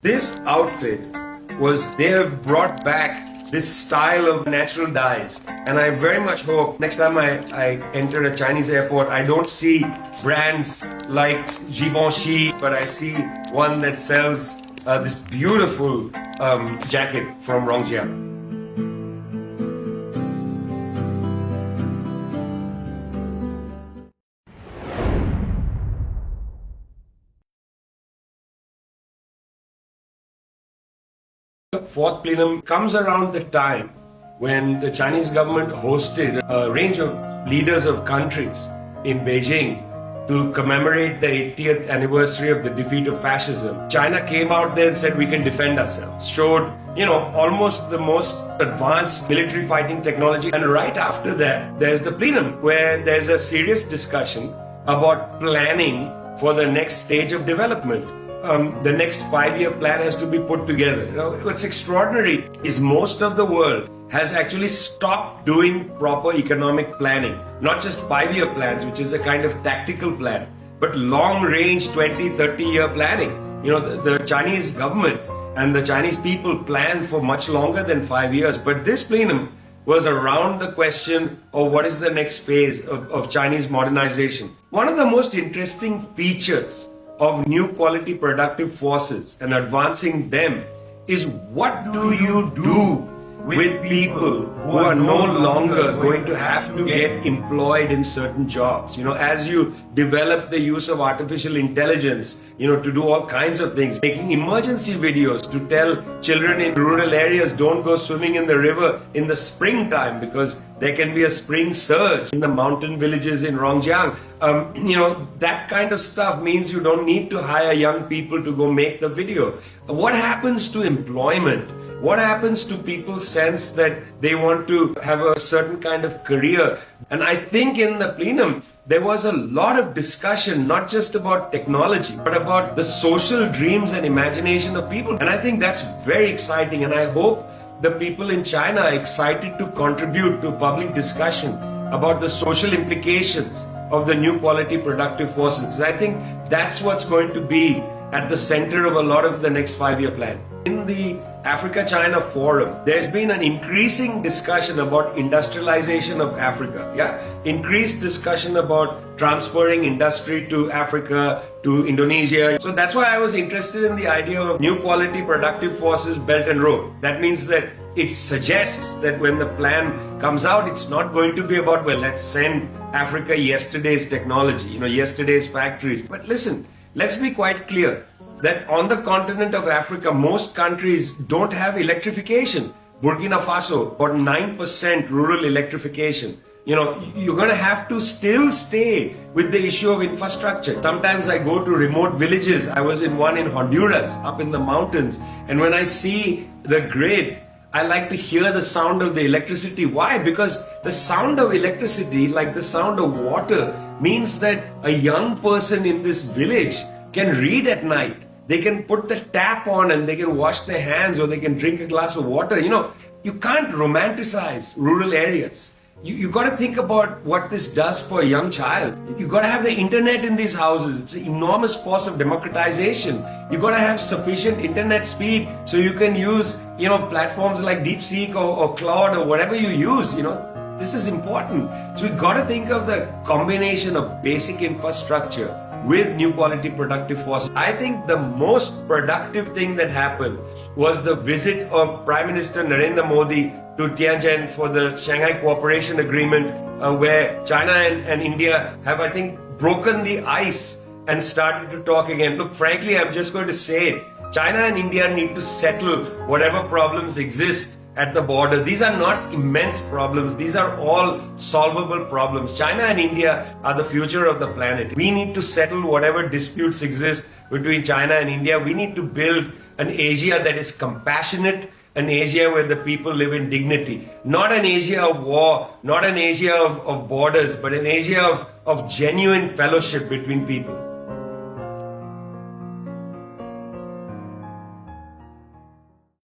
This outfit they have brought back this style of natural dyes. And I very much hope next time I enter a Chinese airport, I don't see brands like Givenchy, but I see one that sells this beautiful jacket from Rongjiang. The fourth plenum comes around the time when the Chinese government hosted a range of leaders of countries in Beijing to commemorate the 80th anniversary of the defeat of fascism. China came out there and said we can defend ourselves, showed, almost the most advanced military fighting technology. And right after that, there's the plenum where there's a serious discussion about planning for the next stage of development. The next 5-year plan has to be put together. What's extraordinary is most of the world has actually stopped doing proper economic planning. Not just 5-year plans, which is a kind of tactical plan, but long-range 20, 30-year planning. The Chinese government and the Chinese people plan for much longer than 5 years. But this plenum was around the question of what is the next phase of Chinese modernization. One of the most interesting features of new quality productive forces and advancing them is what do you do with people who are no longer going to have to get employed in certain jobs. As you develop the use of artificial intelligence, to do all kinds of things, making emergency videos to tell children in rural areas don't go swimming in the river in the springtime because there can be a spring surge in the mountain villages in Rongjiang. That kind of stuff means you don't need to hire young people to go make the video. What happens to employment? What happens to people's sense that they want to have a certain kind of career? And I think in the plenum, there was a lot of discussion, not just about technology, but about the social dreams and imagination of people. And I think that's very exciting. And I hope the people in China are excited to contribute to public discussion about the social implications of the new quality productive forces. I think that's what's going to be at the center of a lot of the next 5-year plan. In the Africa-China Forum, there's been an increasing discussion about industrialization of Africa. Increased discussion about transferring industry to Africa, to Indonesia. So that's why I was interested in the idea of new quality productive forces, Belt and Road. That means that it suggests that when the plan comes out, it's not going to be about, let's send Africa yesterday's technology, yesterday's factories. But listen, let's be quite clear that on the continent of Africa, most countries don't have electrification. Burkina Faso, about 9% rural electrification. You're going to have to still stay with the issue of infrastructure. Sometimes I go to remote villages. I was in one in Honduras, up in the mountains. And when I see the grid, I like to hear the sound of the electricity. Why? Because the sound of electricity, like the sound of water, means that a young person in this village can read at night. They can put the tap on and they can wash their hands or they can drink a glass of water. You can't romanticize rural areas. You got to think about what this does for a young child. You got to have the internet in these houses. It's an enormous force of democratization. You got to have sufficient internet speed so you can use, platforms like DeepSeek or Cloud or whatever you use. This is important. So we got to think of the combination of basic infrastructure with new quality productive forces. I think the most productive thing that happened was the visit of Prime Minister Narendra Modi to Tianjin for the Shanghai Cooperation Agreement, where China and India have, I think, broken the ice and started to talk again. Look, frankly, I'm just going to say it. China and India need to settle whatever problems exist at the border. These are not immense problems. These are all solvable problems. China and India are the future of the planet. We need to settle whatever disputes exist between China and India. We need to build an Asia that is compassionate, an Asia where the people live in dignity. Not an Asia of war, not an Asia of borders, but an Asia of genuine fellowship between people.